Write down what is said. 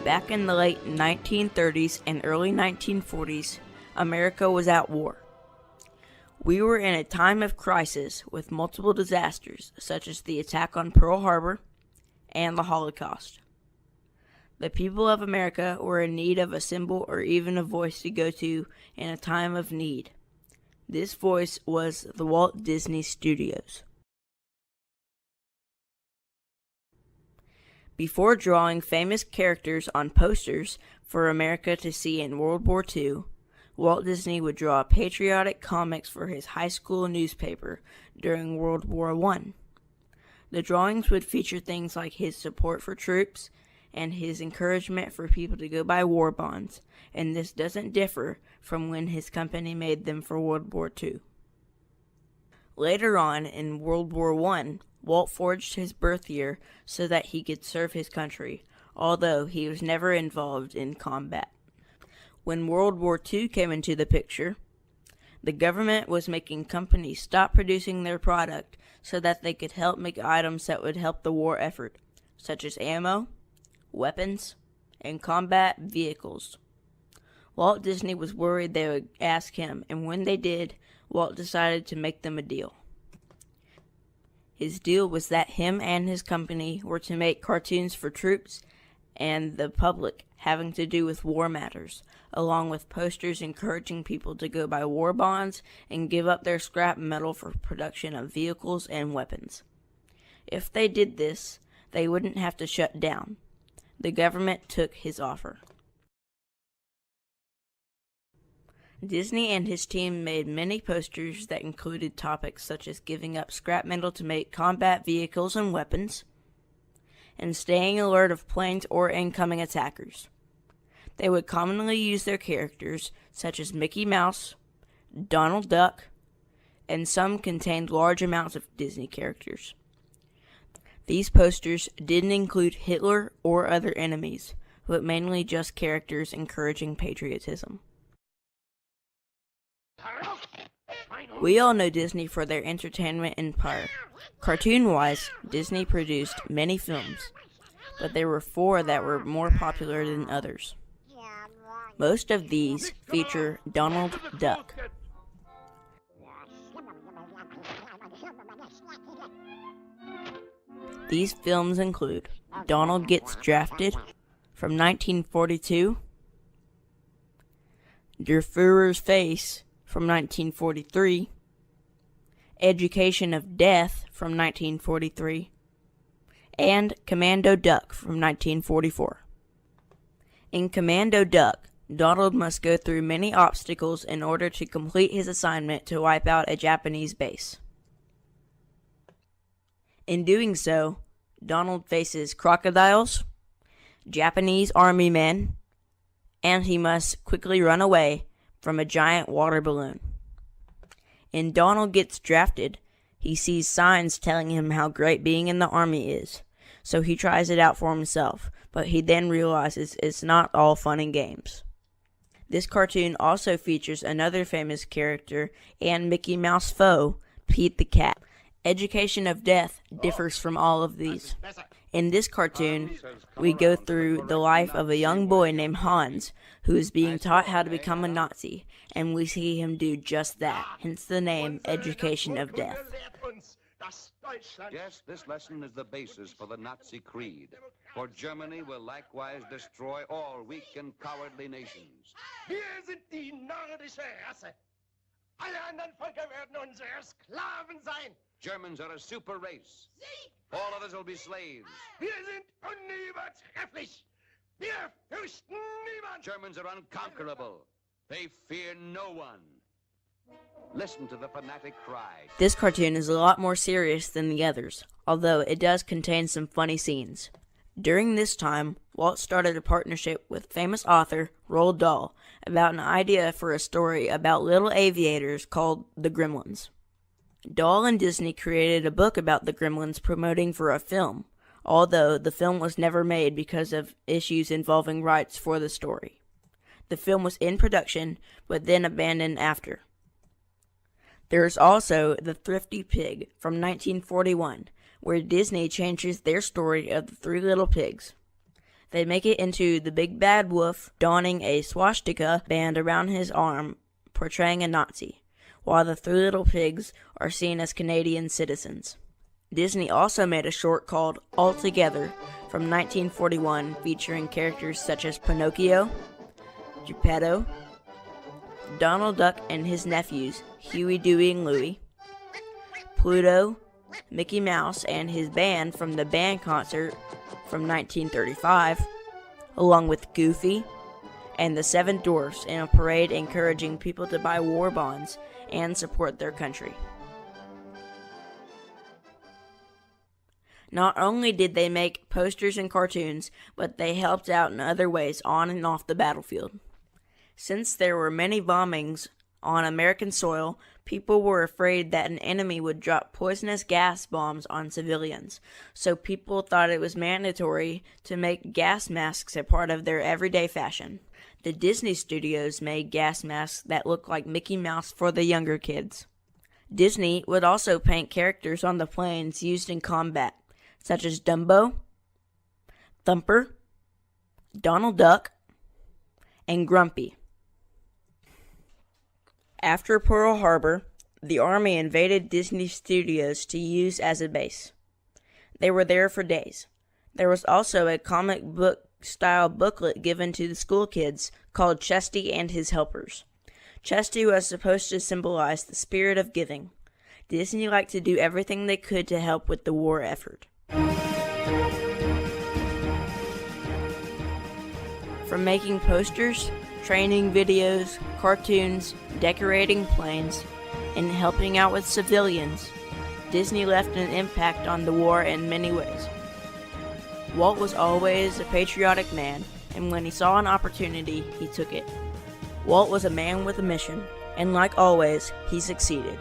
Back in the late 1930s and early 1940s, America was at war. We were in a time of crisis with multiple disasters, such as the attack on Pearl Harbor and the Holocaust. The people of America were in need of a symbol or even a voice to go to in a time of need. This voice was the Walt Disney Studios. Before drawing famous characters on posters for America to see in World War II, Walt Disney would draw patriotic comics for his high school newspaper during World War I. The drawings would feature things like his support for troops and his encouragement for people to go buy war bonds, and this doesn't differ from when his company made them for World War II. Later on, in World War I, Walt forged his birth year so that he could serve his country, although he was never involved in combat. When World War II came into the picture, the government was making companies stop producing their product so that they could help make items that would help the war effort, such as ammo, weapons, and combat vehicles. Walt Disney was worried they would ask him, and when they did, Walt decided to make them a deal. His deal was that him and his company were to make cartoons for troops and the public having to do with war matters, along with posters encouraging people to go buy war bonds and give up their scrap metal for production of vehicles and weapons. If they did this, they wouldn't have to shut down. The government took his offer. Disney and his team made many posters that included topics such as giving up scrap metal to make combat vehicles and weapons, and staying alert of planes or incoming attackers. They would commonly use their characters, such as Mickey Mouse, Donald Duck, and some contained large amounts of Disney characters. These posters didn't include Hitler or other enemies, but mainly just characters encouraging patriotism. We all know Disney for their entertainment empire. Cartoon-wise, Disney produced many films, but there were 4 that were more popular than others. Most of these feature Donald Duck. These films include Donald Gets Drafted from 1942, Der Fuhrer's Face from 1943, Education of Death from 1943, and Commando Duck from 1944. In Commando Duck, Donald must go through many obstacles in order to complete his assignment to wipe out a Japanese base. In doing so, Donald faces crocodiles, Japanese army men, and he must quickly run away from a giant water balloon. In Donald Gets Drafted, he sees signs telling him how great being in the army is, so he tries it out for himself, but he then realizes it's not all fun and games. This cartoon also features another famous character and Mickey Mouse foe, Pete the Cat. Education of Death differs from all of these. In this cartoon, we go through the life of a young boy named Hans, who is being taught how to become a Nazi, and we see him do just that, hence the name Education of Death. Yes, this lesson is the basis for the Nazi creed, for Germany will likewise destroy all weak and cowardly nations. Wir sind die nordische Rasse. Alle anderen Völker werden unsere Sklaven sein. Germans are a super race. All others will be slaves. Wir sind unübertrefflich. Wir fürchten niemand. Germans are unconquerable. They fear no one. Listen to the fanatic cry. This cartoon is a lot more serious than the others, although it does contain some funny scenes. During this time, Walt started a partnership with famous author Roald Dahl about an idea for a story about little aviators called the Gremlins. Dahl and Disney created a book about the Gremlins promoting for a film, although the film was never made because of issues involving rights for the story. The film was in production, but then abandoned after. There's also The Thrifty Pig from 1941, where Disney changes their story of the 3 little pigs. They make it into the Big Bad Wolf donning a swastika band around his arm, portraying a Nazi, while the three little pigs are seen as Canadian citizens. Disney also made a short called All Together from 1941 featuring characters such as Pinocchio, Geppetto, Donald Duck and his nephews, Huey, Dewey, and Louie, Pluto, Mickey Mouse and his band from the band concert from 1935, along with Goofy and the Seven Dwarfs in a parade encouraging people to buy war bonds and support their country. Not only did they make posters and cartoons, but they helped out in other ways on and off the battlefield. Since there were many bombings on American soil, people were afraid that an enemy would drop poisonous gas bombs on civilians, so people thought it was mandatory to make gas masks a part of their everyday fashion. The Disney studios made gas masks that looked like Mickey Mouse for the younger kids. Disney would also paint characters on the planes used in combat, such as Dumbo, Thumper, Donald Duck, and Grumpy. After Pearl Harbor, the Army invaded Disney Studios to use as a base. They were there for days. There was also a comic book-style booklet given to the school kids called Chesty and His Helpers. Chesty was supposed to symbolize the spirit of giving. Disney liked to do everything they could to help with the war effort. From making posters, training videos, cartoons, decorating planes, and helping out with civilians, Disney left an impact on the war in many ways. Walt was always a patriotic man, and when he saw an opportunity, he took it. Walt was a man with a mission, and like always, he succeeded.